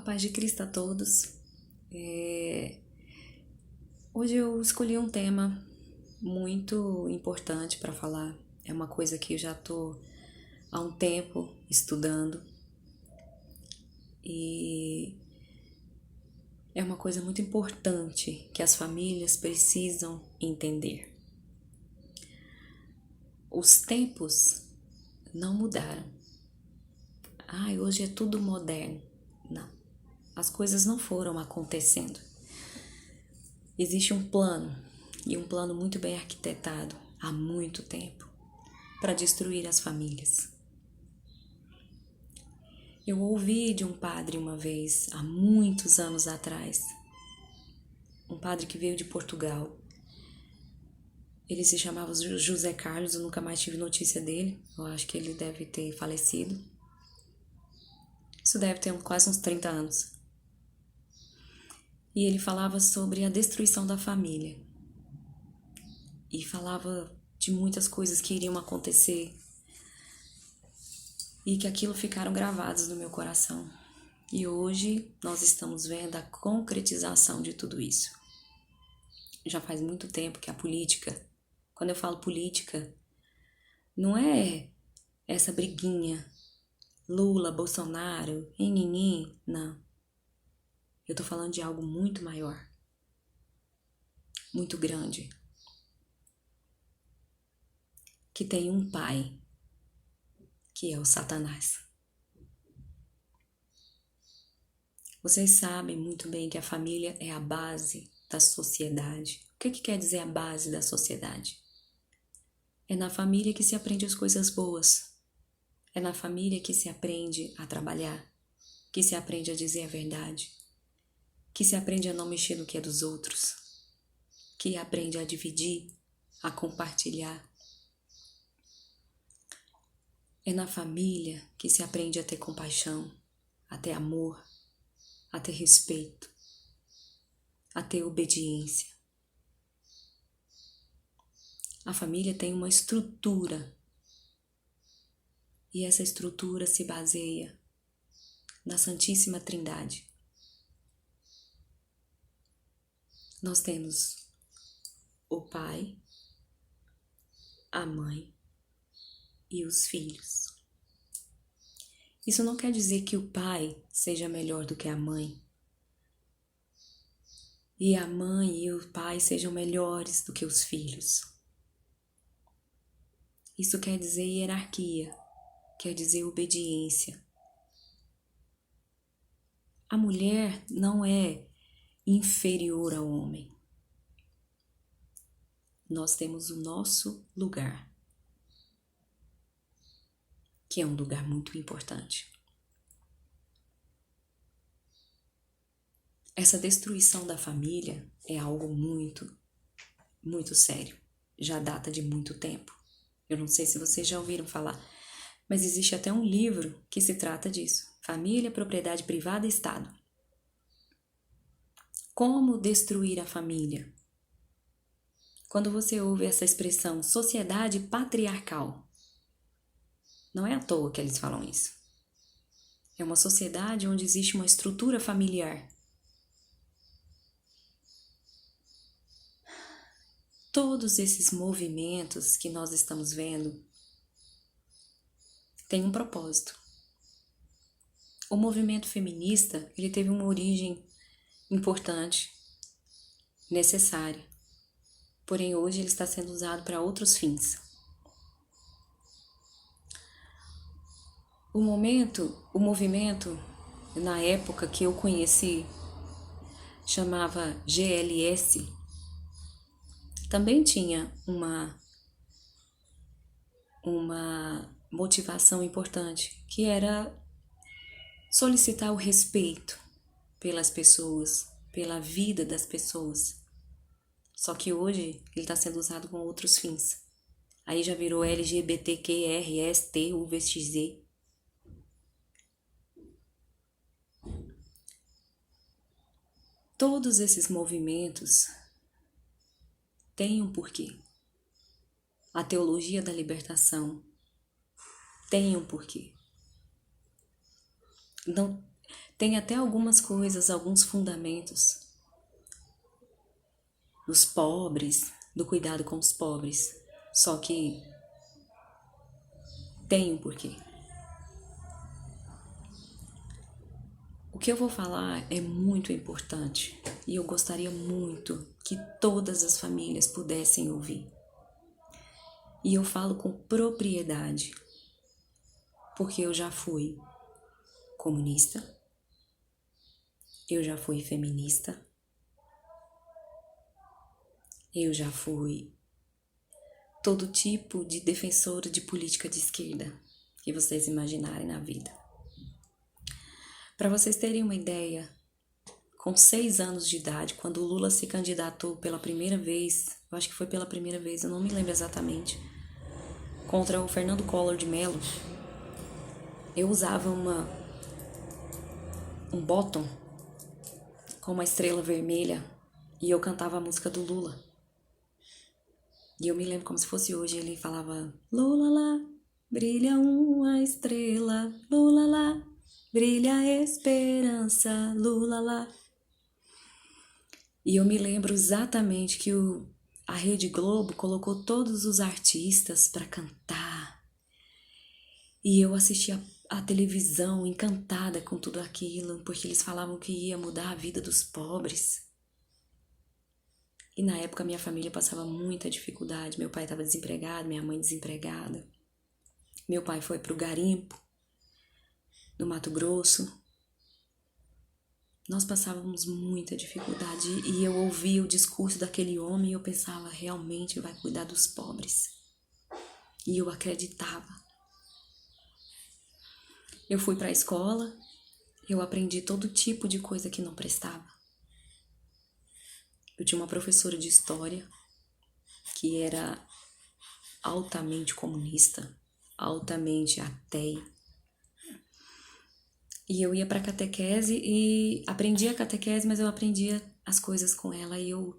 Paz de Cristo a todos. Hoje eu escolhi um tema muito importante para falar. É uma coisa que eu já estou há um tempo estudando e é uma coisa muito importante que as famílias precisam entender. Os tempos não mudaram. Hoje é tudo moderno. Não, as coisas não foram acontecendo. Existe um plano, e um plano muito bem arquitetado há muito tempo, para destruir as famílias. Eu ouvi de um padre uma vez, há muitos anos atrás, um padre que veio de Portugal. Ele se chamava José Carlos, eu nunca mais tive notícia dele, eu acho que ele deve ter falecido. Isso deve ter quase uns 30 anos. E ele falava sobre a destruição da família. E falava de muitas coisas que iriam acontecer e que aquilo ficaram gravados no meu coração. E hoje nós estamos vendo a concretização de tudo isso. Já faz muito tempo que a política, quando eu falo política, não é essa briguinha Lula, Bolsonaro, não. Eu tô falando de algo muito maior, muito grande, que tem um pai, que é o Satanás. Vocês sabem muito bem que a família é a base da sociedade. O que quer dizer a base da sociedade? É na família que se aprende as coisas boas. É na família que se aprende a trabalhar, que se aprende a dizer a verdade, que se aprende a não mexer no que é dos outros, que aprende a dividir, a compartilhar. É na família que se aprende a ter compaixão, a ter amor, a ter respeito, a ter obediência. A família tem uma estrutura e essa estrutura se baseia na Santíssima Trindade. Nós temos o pai, a mãe e os filhos. Isso não quer dizer que o pai seja melhor do que a mãe, e a mãe e o pai sejam melhores do que os filhos. Isso quer dizer hierarquia, quer dizer obediência. A mulher não é inferior ao homem. Nós temos o nosso lugar, que é um lugar muito importante. Essa destruição da família é algo muito, muito sério. Já data de muito tempo. Eu não sei se vocês já ouviram falar, mas existe até um livro que se trata disso. Família, Propriedade Privada e Estado. Como destruir a família? Quando você ouve essa expressão sociedade patriarcal, não é à toa que eles falam isso. É uma sociedade onde existe uma estrutura familiar. Todos esses movimentos que nós estamos vendo têm um propósito. O movimento feminista, ele teve uma origem importante, necessária. Porém, hoje ele está sendo usado para outros fins. O movimento, na época que eu conheci, chamava GLS, também tinha uma motivação importante, que era solicitar o respeito pelas pessoas, pela vida das pessoas. Só que hoje ele está sendo usado com outros fins. Aí já virou LGBTQRSTUVXZ. Todos esses movimentos têm um porquê. A teologia da libertação tem um porquê. Não tem até algumas coisas, alguns fundamentos dos pobres, do cuidado com os pobres. Só que tem um porquê. O que eu vou falar é muito importante e eu gostaria muito que todas as famílias pudessem ouvir. E eu falo com propriedade, porque eu já fui comunista, eu já fui feminista, eu já fui todo tipo de defensora de política de esquerda que vocês imaginarem na vida. Para vocês terem uma ideia, com 6 anos de idade, quando o Lula se candidatou pela primeira vez, eu acho que foi pela primeira vez, eu não me lembro exatamente, contra o Fernando Collor de Mello, eu usava um bottom com uma estrela vermelha e eu cantava a música do Lula. E eu me lembro como se fosse hoje, ele falava: Lula lá, brilha uma estrela, Lula lá, brilha a esperança, Lula lá. E eu me lembro exatamente que a Rede Globo colocou todos os artistas para cantar. E eu assistia a televisão encantada com tudo aquilo, porque eles falavam que ia mudar a vida dos pobres. E na época minha família passava muita dificuldade. Meu pai estava desempregado, minha mãe desempregada. Meu pai foi para o garimpo, no Mato Grosso. Nós passávamos muita dificuldade e eu ouvia o discurso daquele homem e eu pensava, realmente vai cuidar dos pobres. E eu acreditava. Eu fui para a escola, eu aprendi todo tipo de coisa que não prestava. Eu tinha uma professora de história que era altamente comunista, altamente ateia. E eu ia para catequese e aprendia a catequese, mas eu aprendia as coisas com ela e eu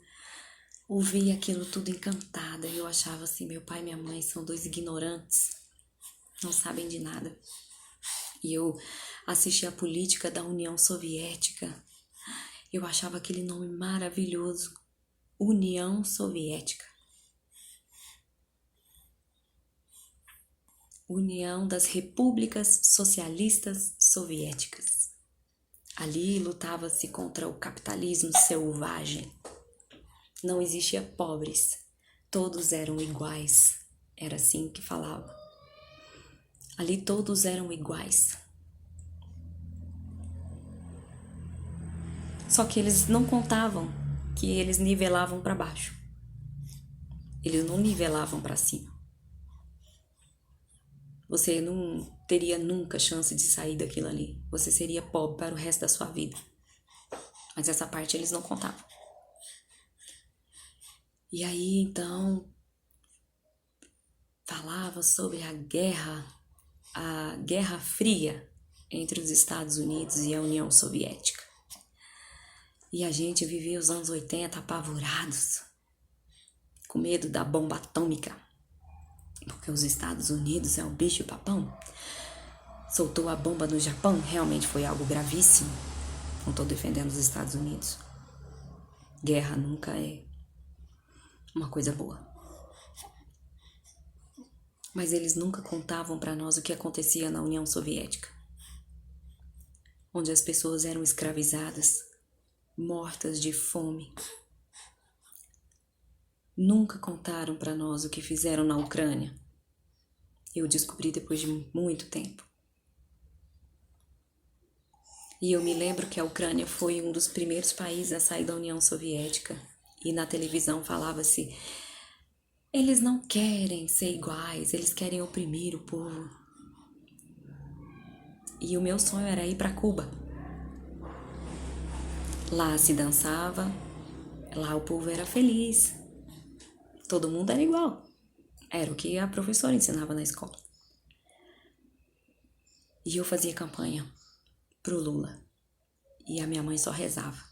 ouvia aquilo tudo encantada. E eu achava assim, meu pai e minha mãe são 2 ignorantes, não sabem de nada. E eu assistia a política da União Soviética. Eu achava aquele nome maravilhoso, União Soviética. União das Repúblicas Socialistas Soviéticas. Ali lutava-se contra o capitalismo selvagem. Não existia pobres, todos eram iguais. Era assim que falava. Ali todos eram iguais. Só que eles não contavam que eles nivelavam para baixo. Eles não nivelavam para cima. Você não teria nunca chance de sair daquilo ali. Você seria pobre para o resto da sua vida. Mas essa parte eles não contavam. E aí, então, falava sobre a Guerra Fria entre os Estados Unidos e a União Soviética. E a gente vivia os anos 80 apavorados, com medo da bomba atômica, porque os Estados Unidos é um bicho papão. Soltou a bomba no Japão, realmente foi algo gravíssimo. Não estou defendendo os Estados Unidos. Guerra nunca é uma coisa boa. Mas eles nunca contavam para nós o que acontecia na União Soviética, onde as pessoas eram escravizadas, mortas de fome. Nunca contaram para nós o que fizeram na Ucrânia. Eu descobri depois de muito tempo. E eu me lembro que a Ucrânia foi um dos primeiros países a sair da União Soviética. E na televisão falava-se, eles não querem ser iguais, eles querem oprimir o povo. E o meu sonho era ir para Cuba. Lá se dançava, lá o povo era feliz. Todo mundo era igual. Era o que a professora ensinava na escola. E eu fazia campanha pro Lula. E a minha mãe só rezava.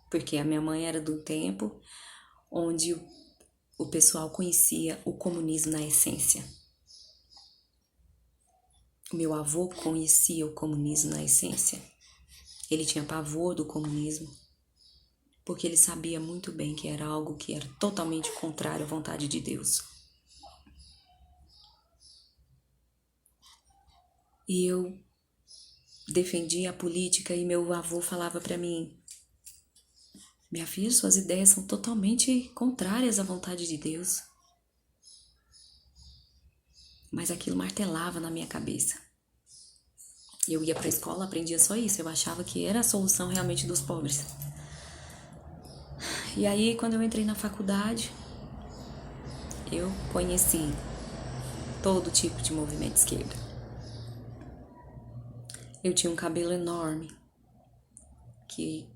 Porque a minha mãe era do tempo onde o pessoal conhecia o comunismo na essência. O meu avô conhecia o comunismo na essência. Ele tinha pavor do comunismo, porque ele sabia muito bem que era algo que era totalmente contrário à vontade de Deus. E eu defendia a política e meu avô falava para mim: minha filha, suas ideias são totalmente contrárias à vontade de Deus. Mas aquilo martelava na minha cabeça. Eu ia para a escola, aprendia só isso. Eu achava que era a solução realmente dos pobres. E aí, quando eu entrei na faculdade, eu conheci todo tipo de movimento esquerda. Eu tinha um cabelo enorme, que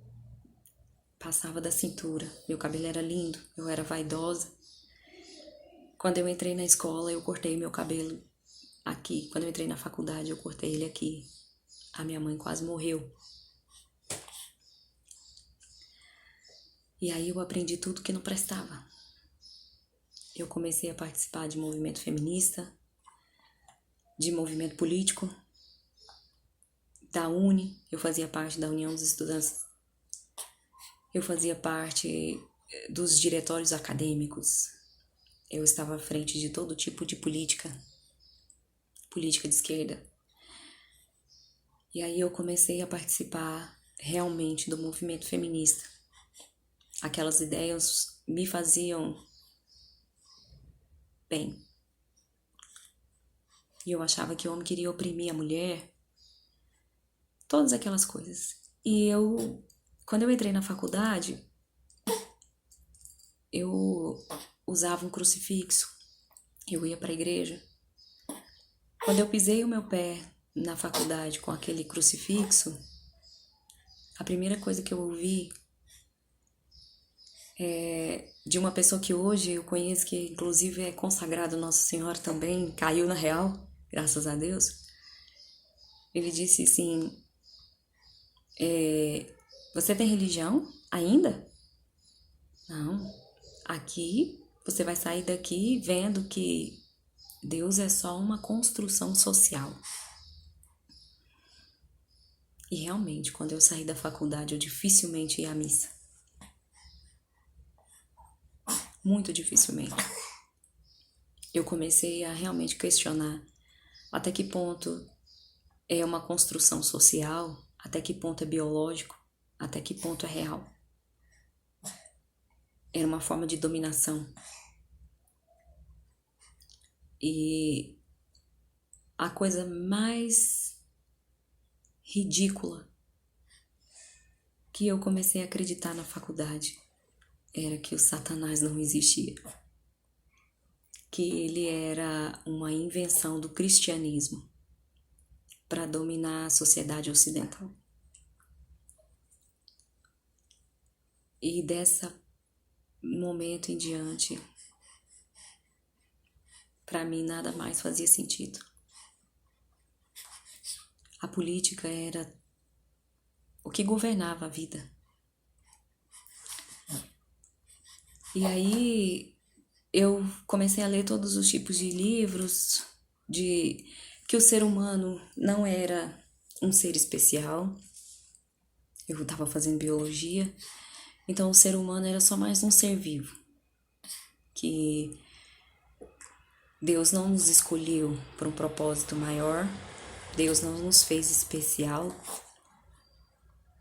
passava da cintura. Meu cabelo era lindo, eu era vaidosa. Quando eu entrei na escola, eu cortei meu cabelo aqui. Quando eu entrei na faculdade, eu cortei ele aqui. A minha mãe quase morreu. E aí eu aprendi tudo que não prestava. Eu comecei a participar de movimento feminista, de movimento político, da UNE. Eu fazia parte da União dos Estudantes. Eu fazia parte dos diretórios acadêmicos. Eu estava à frente de todo tipo de política de esquerda. E aí eu comecei a participar realmente do movimento feminista. Aquelas ideias me faziam bem. E eu achava que o homem queria oprimir a mulher. Todas aquelas coisas. E quando eu entrei na faculdade, eu usava um crucifixo. Eu ia para a igreja. Quando eu pisei o meu pé na faculdade com aquele crucifixo, a primeira coisa que eu ouvi de uma pessoa que hoje eu conheço, que inclusive é consagrado Nossa Senhora também, caiu na real, graças a Deus. Ele disse assim: você tem religião ainda? Não. Aqui você vai sair daqui vendo que Deus é só uma construção social. E realmente, quando eu saí da faculdade, eu dificilmente ia à missa. Muito dificilmente. Eu comecei a realmente questionar até que ponto é uma construção social, até que ponto é biológico, até que ponto é real. Era uma forma de dominação. E a coisa mais ridícula que eu comecei a acreditar na faculdade era que o Satanás não existia. Que ele era uma invenção do cristianismo para dominar a sociedade ocidental. E desse momento em diante, para mim nada mais fazia sentido. A política era o que governava a vida. E aí eu comecei a ler todos os tipos de livros, de que o ser humano não era um ser especial. Eu estava fazendo biologia, então o ser humano era só mais um ser vivo. Que Deus não nos escolheu para um propósito maior, Deus não nos fez especial.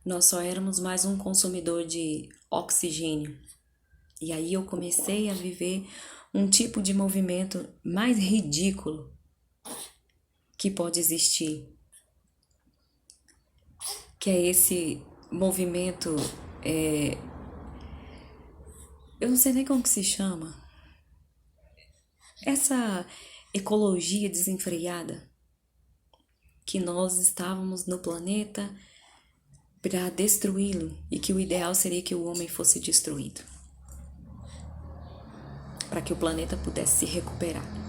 Nós só éramos mais um consumidor de oxigênio. E aí eu comecei a viver um tipo de movimento mais ridículo que pode existir, que é esse movimento, eu não sei nem como que se chama, essa ecologia desenfreada, que nós estávamos no planeta para destruí-lo e que o ideal seria que o homem fosse destruído, para que o planeta pudesse se recuperar.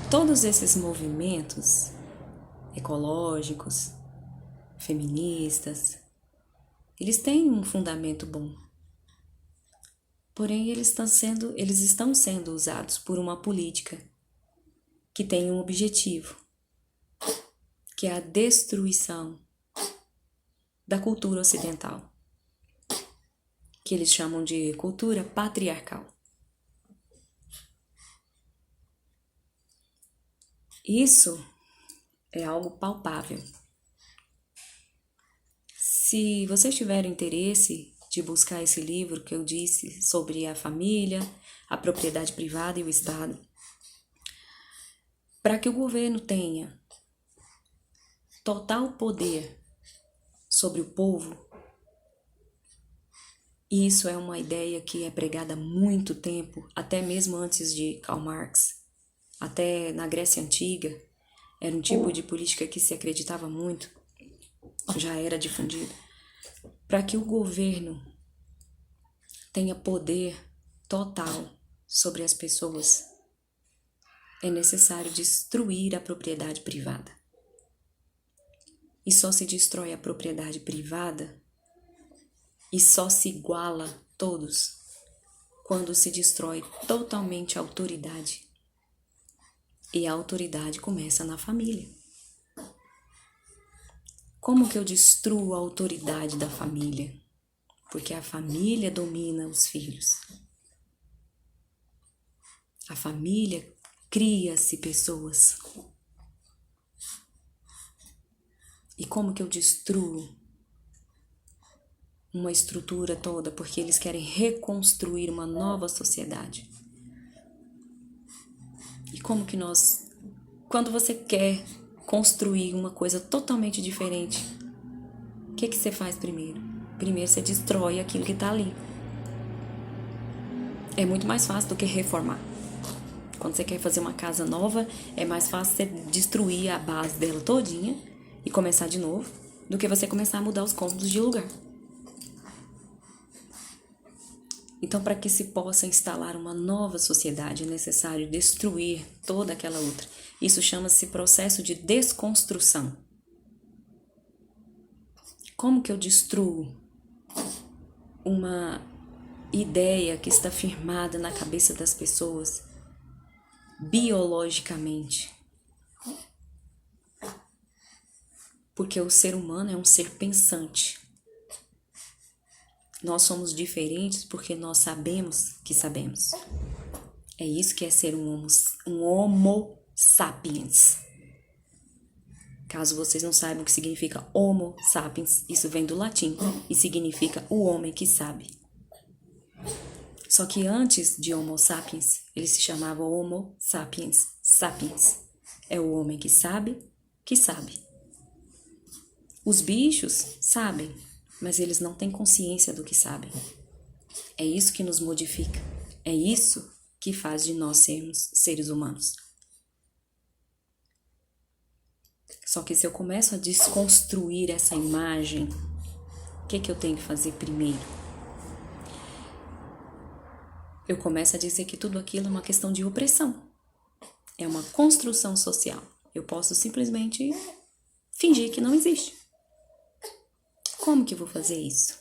Todos esses movimentos ecológicos, feministas, eles têm um fundamento bom. Porém, eles estão sendo usados por uma política que tem um objetivo, que é a destruição da cultura ocidental, que eles chamam de cultura patriarcal. Isso é algo palpável. Se vocês tiverem interesse de buscar esse livro que eu disse sobre a família, a propriedade privada e o Estado, para que o governo tenha total poder sobre o povo, e isso é uma ideia que é pregada há muito tempo, até mesmo antes de Karl Marx, até na Grécia Antiga, era um tipo de política que se acreditava muito, já era difundido. Para que o governo tenha poder total sobre as pessoas, é necessário destruir a propriedade privada. E só se destrói a propriedade privada e só se iguala todos quando se destrói totalmente a autoridade. E a autoridade começa na família. Como que eu destruo a autoridade da família? Porque a família domina os filhos. A família cria-se pessoas. E como que eu destruo uma estrutura toda? Porque eles querem reconstruir uma nova sociedade. E como que nós... Quando você quer construir uma coisa totalmente diferente, o que você faz primeiro? Primeiro você destrói aquilo que está ali. É muito mais fácil do que reformar. Quando você quer fazer uma casa nova, é mais fácil você destruir a base dela todinha e começar de novo, do que você começar a mudar os cômodos de lugar. Então, para que se possa instalar uma nova sociedade, é necessário destruir toda aquela outra. Isso chama-se processo de desconstrução. Como que eu destruo uma ideia que está firmada na cabeça das pessoas biologicamente? Porque o ser humano é um ser pensante. Nós somos diferentes porque nós sabemos que sabemos. É isso que é ser um homo sapiens. Caso vocês não saibam o que significa homo sapiens, isso vem do latim e significa o homem que sabe. Só que antes de homo sapiens, ele se chamava homo sapiens sapiens. É o homem que sabe que sabe. Os bichos sabem, mas eles não têm consciência do que sabem. É isso que nos modifica. É isso que faz de nós sermos seres humanos. Só que se eu começo a desconstruir essa imagem, o que eu tenho que fazer primeiro? Eu começo a dizer que tudo aquilo é uma questão de opressão. É uma construção social. Eu posso simplesmente fingir que não existe. Como que eu vou fazer isso?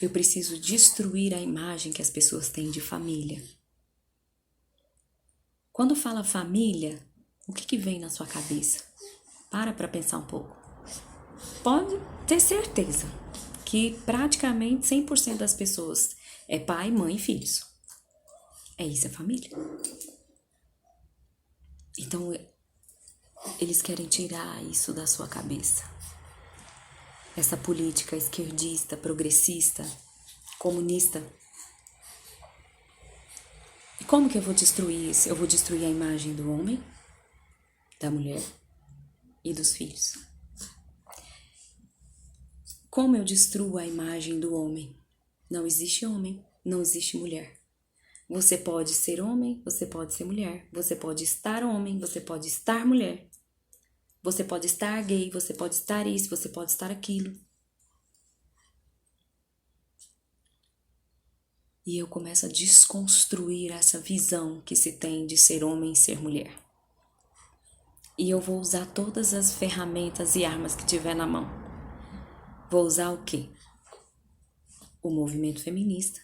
Eu preciso destruir a imagem que as pessoas têm de família. Quando fala família, o que vem na sua cabeça? Para pensar um pouco. Pode ter certeza que praticamente 100% das pessoas é pai, mãe e filhos. É isso, é família. Então, eles querem tirar isso da sua cabeça. Essa política esquerdista, progressista, comunista. E como que eu vou destruir isso? Eu vou destruir a imagem do homem, da mulher e dos filhos. Como eu destruo a imagem do homem? Não existe homem, não existe mulher. Você pode ser homem, você pode ser mulher. Você pode estar homem, você pode estar mulher. Você pode estar gay, você pode estar isso, você pode estar aquilo. E eu começo a desconstruir essa visão que se tem de ser homem e ser mulher. E eu vou usar todas as ferramentas e armas que tiver na mão. Vou usar o quê? O movimento feminista,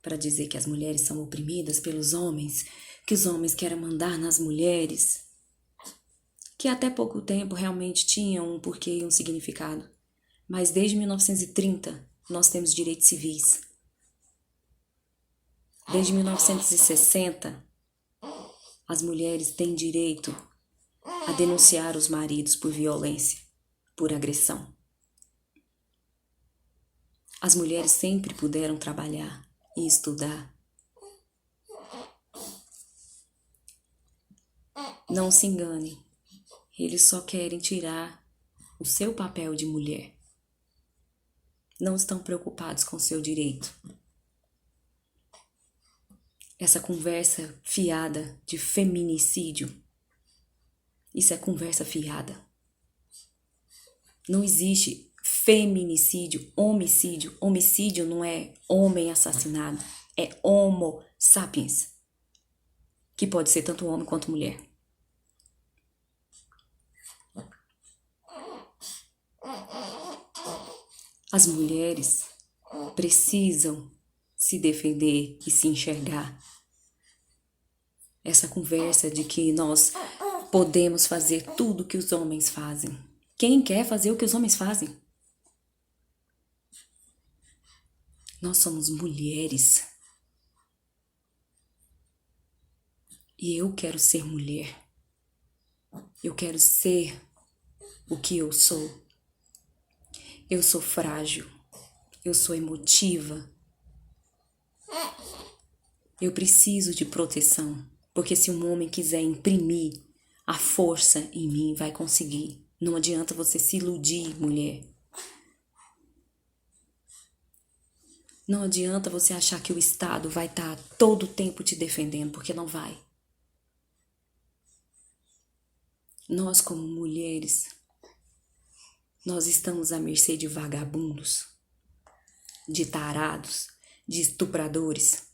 para dizer que as mulheres são oprimidas pelos homens, que os homens querem mandar nas mulheres, que até pouco tempo realmente tinham um porquê e um significado. Mas desde 1930 nós temos direitos civis. Desde 1960 as mulheres têm direito a denunciar os maridos por violência, por agressão. As mulheres sempre puderam trabalhar e estudar. Não se engane, eles só querem tirar o seu papel de mulher. Não estão preocupados com o seu direito. Essa conversa fiada de feminicídio, isso é conversa fiada. Não existe feminicídio, homicídio. Homicídio não é homem assassinado, é homo sapiens, que pode ser tanto homem quanto mulher. As mulheres precisam se defender e se enxergar. Essa conversa de que nós podemos fazer tudo o que os homens fazem. Quem quer fazer o que os homens fazem? Nós somos mulheres. E eu quero ser mulher. Eu quero ser o que eu sou. Eu sou frágil. Eu sou emotiva. Eu preciso de proteção. Porque se um homem quiser imprimir a força em mim, vai conseguir. Não adianta você se iludir, mulher. Não adianta você achar que o Estado vai estar todo o tempo te defendendo, porque não vai. Nós, como mulheres, nós estamos à mercê de vagabundos, de tarados, de estupradores.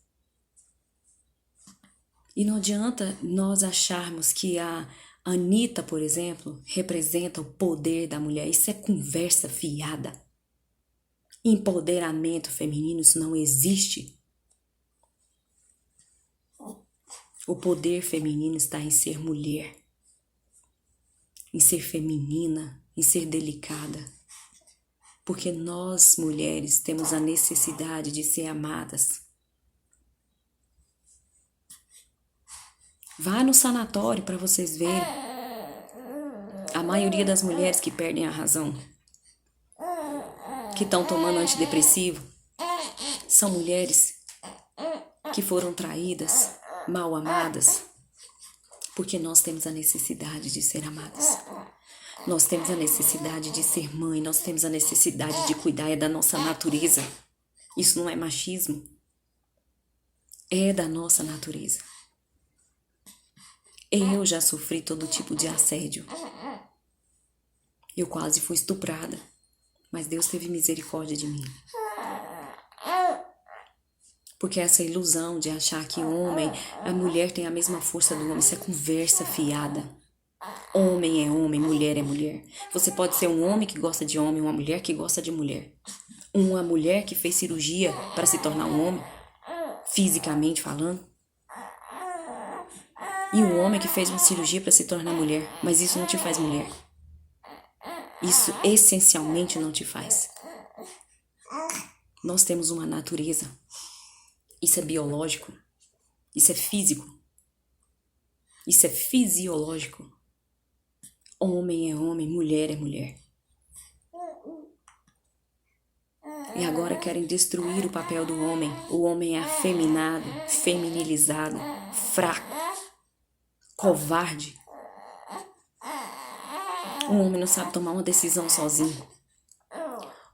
E não adianta nós acharmos que a Anitta, por exemplo, representa o poder da mulher. Isso é conversa fiada. Empoderamento feminino, isso não existe. O poder feminino está em ser mulher, em ser feminina, em ser delicada. Porque nós, mulheres, temos a necessidade de ser amadas. Vá no sanatório para vocês verem. A maioria das mulheres que perdem a razão, que estão tomando antidepressivo, são mulheres que foram traídas, mal amadas, porque nós temos a necessidade de ser amadas. Nós temos a necessidade de ser mãe, nós temos a necessidade de cuidar, é da nossa natureza. Isso não é machismo, é da nossa natureza. Eu já sofri todo tipo de assédio. Eu quase fui estuprada, mas Deus teve misericórdia de mim. Porque essa ilusão de achar que a mulher tem a mesma força do homem, isso é conversa fiada. Homem é homem, mulher é mulher. Você pode ser um homem que gosta de homem, uma mulher que gosta de mulher. Uma mulher que fez cirurgia para se tornar um homem, fisicamente falando. E um homem que fez uma cirurgia para se tornar mulher, mas isso não te faz mulher. Isso essencialmente não te faz. Nós temos uma natureza. Isso é biológico. Isso é físico. Isso é fisiológico. Homem é homem, mulher é mulher. E agora querem destruir o papel do homem. O homem é afeminado, feminilizado, fraco, covarde. Um homem não sabe tomar uma decisão sozinho.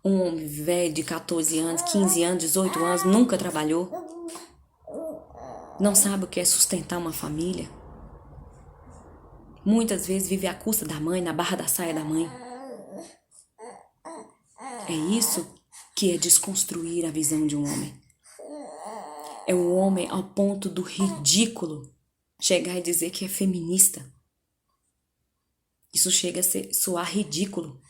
Um homem velho de 14 anos, 15 anos, 18 anos, nunca trabalhou. Não sabe o que é sustentar uma família. Muitas vezes vive à custa da mãe, na barra da saia da mãe. É isso que é desconstruir a visão de um homem. É o homem ao ponto do ridículo chegar e dizer que é feminista. Isso chega a soar ridículo.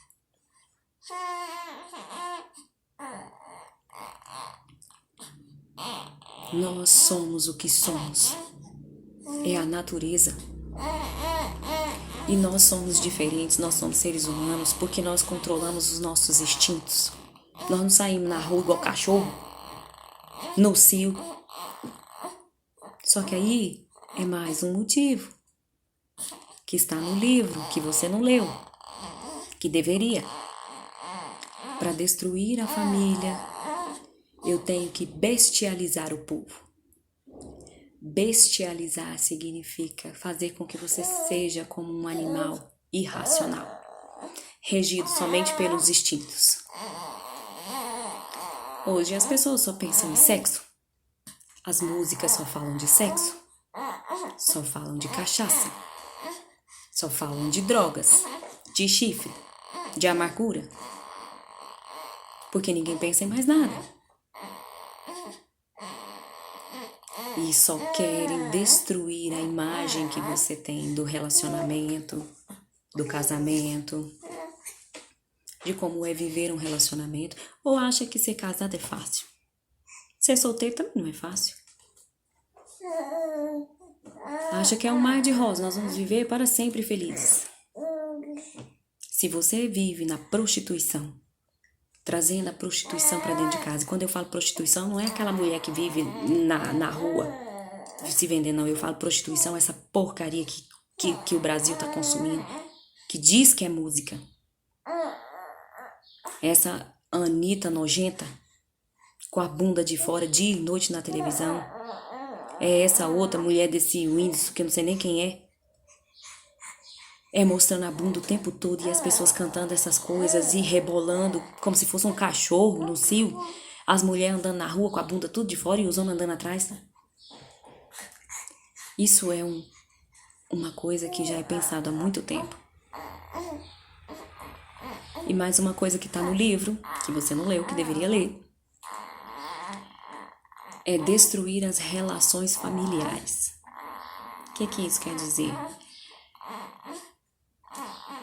Nós somos o que somos. é a natureza. E nós somos diferentes, nós somos seres humanos porque nós controlamos os nossos instintos. Nós não saímos na rua igual cachorro, no cio. Só que aí é mais um motivo que está no livro, que você não leu, que deveria. Para destruir a família, eu tenho que bestializar o povo. Bestializar significa fazer com que você seja como um animal irracional, regido somente pelos instintos. Hoje as pessoas só pensam em sexo. As músicas só falam de sexo. Só falam de cachaça. Só falam de drogas, de chifre, de amargura. Porque ninguém pensa em mais nada. E só querem destruir a imagem que você tem do relacionamento, do casamento, de como é viver um relacionamento. Ou acha que ser casado é fácil? Ser solteiro também não é fácil. Acha que é um mar de rosas, nós vamos viver para sempre felizes. Se você vive na prostituição, trazendo a prostituição para dentro de casa. E quando eu falo prostituição, não é aquela mulher que vive na rua se vendendo, não. Eu falo prostituição, essa porcaria que o Brasil está consumindo, que diz que é música. Essa Anitta nojenta, com a bunda de fora, dia e noite na televisão. É essa outra mulher desse Whindersson, que eu não sei nem quem é. É mostrando a bunda o tempo todo e as pessoas cantando essas coisas e rebolando como se fosse um cachorro no cio. As mulheres andando na rua com a bunda tudo de fora e os homens andando atrás. Isso é uma coisa que já é pensado há muito tempo. E mais uma coisa que está no livro, que você não leu, que deveria ler, é destruir as relações familiares. O que isso quer dizer?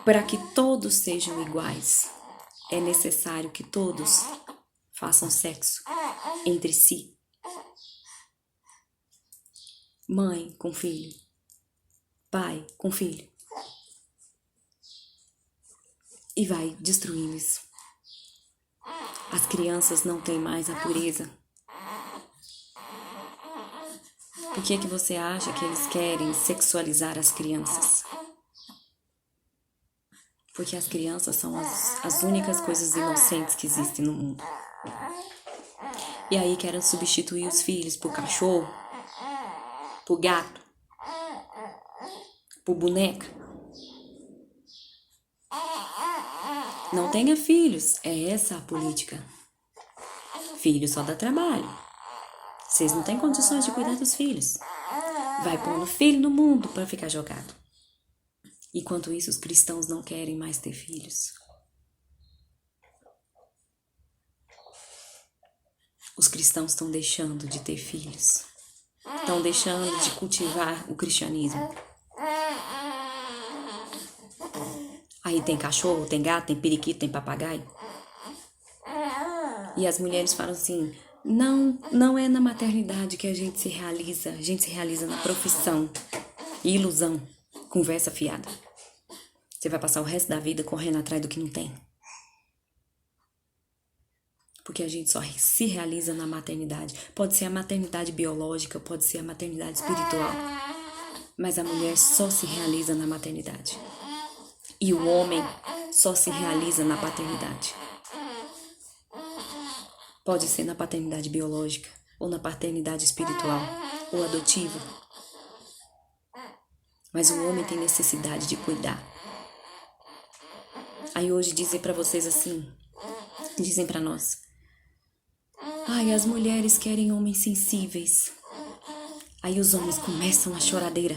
Para que todos sejam iguais, é necessário que todos façam sexo entre si. Mãe com filho, pai com filho. E vai destruindo isso. As crianças não têm mais a pureza. Por que você acha que eles querem sexualizar as crianças? Porque as crianças são as únicas coisas inocentes que existem no mundo. E aí querem substituir os filhos por cachorro, por gato, por boneca. Não tenha filhos, é essa a política. Filho só dá trabalho. Vocês não têm condições de cuidar dos filhos. Vai pondo filho no mundo para ficar jogado. Enquanto isso, os cristãos não querem mais ter filhos. Os cristãos estão deixando de ter filhos. Estão deixando de cultivar o cristianismo. Aí tem cachorro, tem gato, tem periquito, tem papagaio. E as mulheres falam assim, não é na maternidade que a gente se realiza na profissão. Ilusão, conversa fiada. Você vai passar o resto da vida correndo atrás do que não tem. Porque a gente só se realiza na maternidade. Pode ser a maternidade biológica, pode ser a maternidade espiritual. Mas a mulher só se realiza na maternidade. E o homem só se realiza na paternidade. Pode ser na paternidade biológica, ou na paternidade espiritual, ou adotiva. Mas o homem tem necessidade de cuidar. Aí hoje dizem para vocês assim, dizem para nós, as mulheres querem homens sensíveis. Aí os homens começam a choradeira.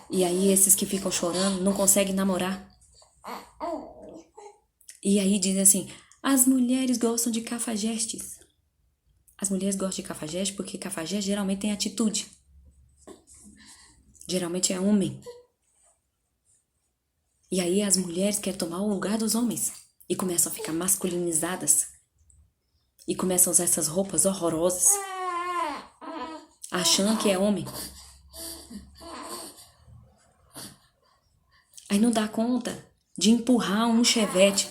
E aí esses que ficam chorando não conseguem namorar. E aí dizem assim, as mulheres gostam de cafajestes. As mulheres gostam de cafajeste porque cafajeste geralmente tem atitude. Geralmente é homem. E aí as mulheres querem tomar o lugar dos homens. E começam a ficar masculinizadas. E começam a usar essas roupas horrorosas. Achando que é homem. Aí não dá conta de empurrar um chevette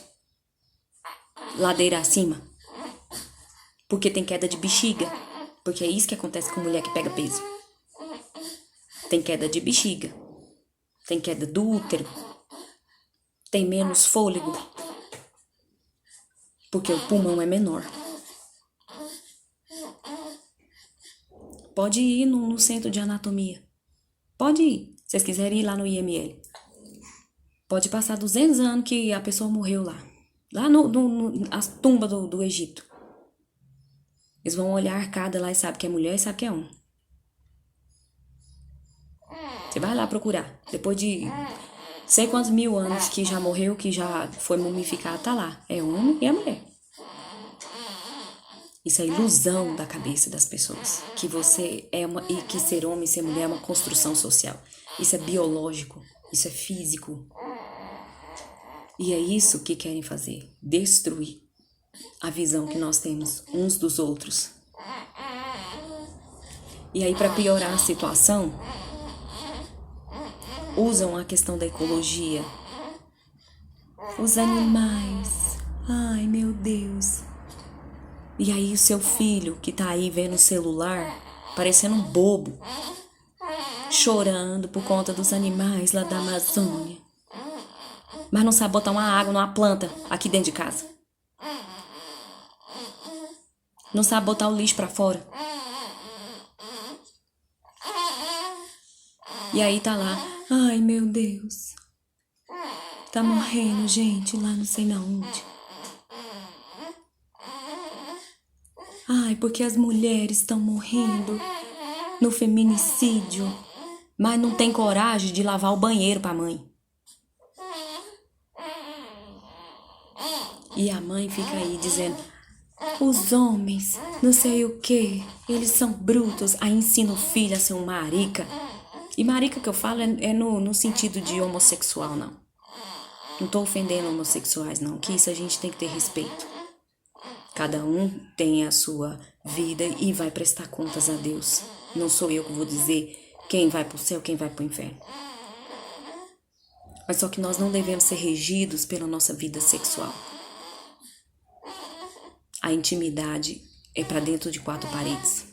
ladeira acima. Porque tem queda de bexiga. Porque é isso que acontece com mulher que pega peso. Tem queda de bexiga. Tem queda do útero. Tem menos fôlego. Porque o pulmão é menor. Pode ir no centro de anatomia. Pode ir. Se vocês quiserem ir lá no IML. Pode passar 200 anos que a pessoa morreu lá. Lá a tumba do Egito. Eles vão olhar a arcada lá e sabem que é mulher e sabem que é homem. Você vai lá procurar. Depois de sei quantos mil anos que já morreu, que já foi mumificado, tá lá. É homem e é mulher. Isso é ilusão da cabeça das pessoas. Que você é e que ser homem e ser mulher é uma construção social. Isso é biológico. Isso é físico. E é isso que querem fazer. Destruir a visão que nós temos uns dos outros. E aí, para piorar a situação, usam a questão da ecologia. Os animais. Ai, meu Deus. E aí o seu filho que tá aí vendo o celular, parecendo um bobo, chorando por conta dos animais lá da Amazônia. Mas não sabe botar uma água numa planta aqui dentro de casa. Não sabe botar o lixo pra fora. E aí tá lá, ai meu Deus, tá morrendo gente lá não sei na onde. Ai, porque as mulheres estão morrendo no feminicídio, mas não tem coragem de lavar o banheiro pra mãe. E a mãe fica aí dizendo, os homens, não sei o que, eles são brutos. Aí ensina o filho a ser um marica. E marica que eu falo é no sentido de homossexual, não. Não tô ofendendo homossexuais, não. Que isso a gente tem que ter respeito. Cada um tem a sua vida e vai prestar contas a Deus. Não sou eu que vou dizer quem vai pro céu, quem vai pro inferno. Mas só que nós não devemos ser regidos pela nossa vida sexual. A intimidade é para dentro de 4 paredes.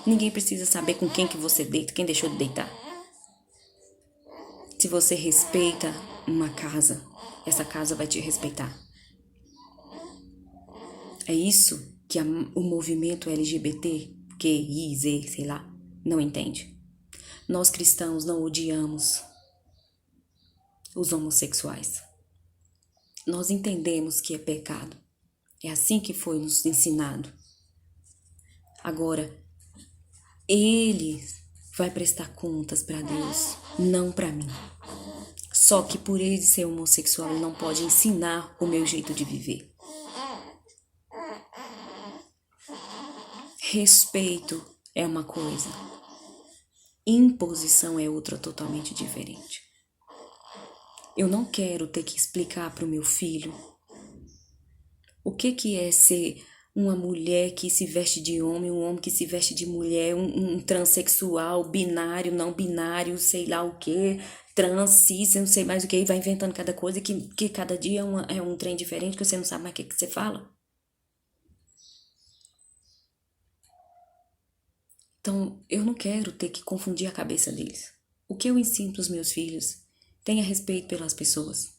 Ninguém precisa saber com quem que você deita, quem deixou de deitar. Se você respeita uma casa, essa casa vai te respeitar. É isso que o movimento LGBT, QI, sei lá, não entende. Nós cristãos não odiamos os homossexuais. Nós entendemos que é pecado. É assim que foi nos ensinado. Agora, ele vai prestar contas para Deus, não para mim. Só que por ele ser homossexual, ele não pode ensinar o meu jeito de viver. Respeito é uma coisa, imposição é outra totalmente diferente. Eu não quero ter que explicar para o meu filho o que é ser uma mulher que se veste de homem, um homem que se veste de mulher, um transexual, binário, não binário, sei lá o que, trans, cis, não sei mais o que, e vai inventando cada coisa, que cada dia é um trem diferente, que você não sabe mais o que você fala. Então, eu não quero ter que confundir a cabeça deles. O que eu ensino para os meus filhos? Tenha respeito pelas pessoas.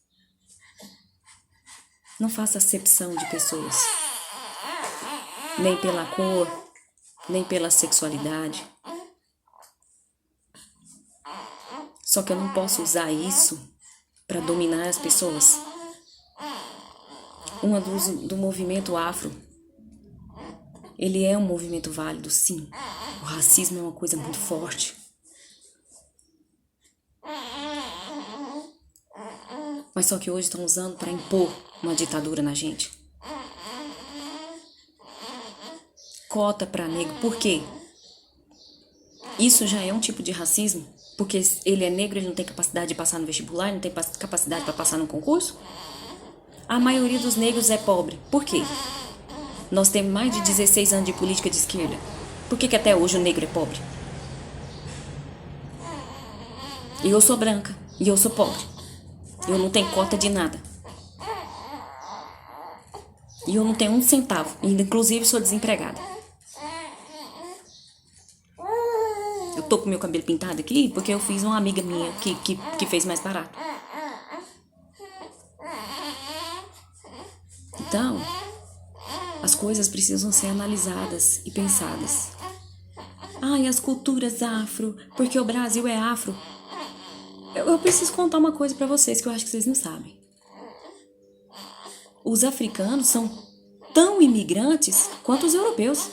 Não faça acepção de pessoas. Nem pela cor, nem pela sexualidade. Só que eu não posso usar isso para dominar as pessoas. Uma do movimento afro, ele é um movimento válido, sim. O racismo é uma coisa muito forte. Mas só que hoje estão usando para impor uma ditadura na gente. Cota para negro, por quê? Isso já é um tipo de racismo? Porque ele é negro, ele não tem capacidade de passar no vestibular, não tem capacidade para passar no concurso? A maioria dos negros é pobre. Por quê? Nós temos mais de 16 anos de política de esquerda. Por que até hoje o negro é pobre? E eu sou branca, e eu sou pobre. Eu não tenho cota de nada. E eu não tenho um centavo. E, inclusive, sou desempregada. Eu tô com meu cabelo pintado aqui porque eu fiz uma amiga minha que fez mais barato. Então, as coisas precisam ser analisadas e pensadas. Ai, as culturas afro, porque o Brasil é afro. Eu preciso contar uma coisa pra vocês que eu acho que vocês não sabem. Os africanos são tão imigrantes quanto os europeus.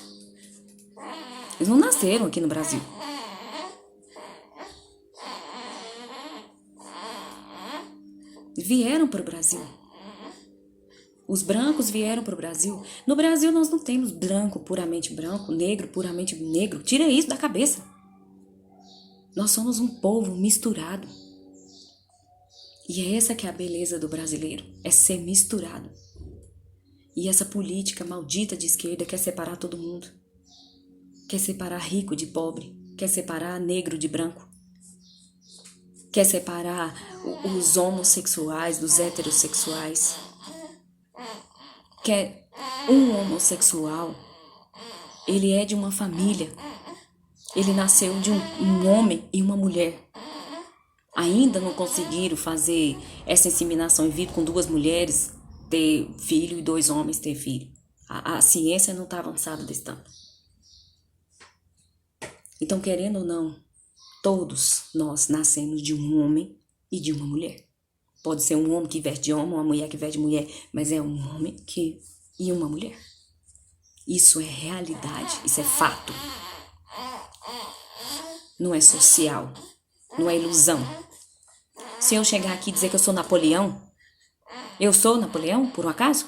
Eles não nasceram aqui no Brasil. Vieram para o Brasil. Os brancos vieram para o Brasil. No Brasil nós não temos branco puramente branco, negro puramente negro. Tira isso da cabeça. Nós somos um povo misturado. E é essa que é a beleza do brasileiro, é ser misturado. E essa política maldita de esquerda quer separar todo mundo. Quer separar rico de pobre, quer separar negro de branco. Quer separar os homossexuais dos heterossexuais. Quer um homossexual, ele é de uma família. Ele nasceu de um homem e uma mulher. Ainda não conseguiram fazer essa inseminação in vitro com 2 mulheres ter filho e 2 homens ter filho. A ciência não está avançada desse tanto. Então, querendo ou não, todos nós nascemos de um homem e de uma mulher. Pode ser um homem que veste de homem, uma mulher que veste de mulher, mas é um homem e uma mulher. Isso é realidade, isso é fato. Não é social, não é ilusão. Se eu chegar aqui e dizer que eu sou Napoleão, eu sou Napoleão, por um acaso?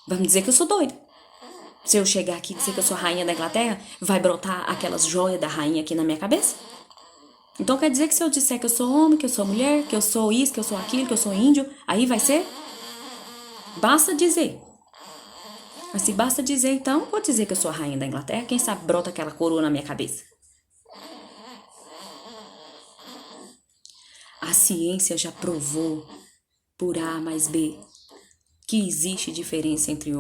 Vamos dizer que eu sou doida. Se eu chegar aqui e dizer que eu sou a rainha da Inglaterra, vai brotar aquelas joias da rainha aqui na minha cabeça? Então quer dizer que se eu disser que eu sou homem, que eu sou mulher, que eu sou isso, que eu sou aquilo, que eu sou índio, aí vai ser? Basta dizer. Mas se basta dizer, então, vou dizer que eu sou a rainha da Inglaterra, quem sabe brota aquela coroa na minha cabeça. A ciência já provou, por A mais B, que existe diferença entre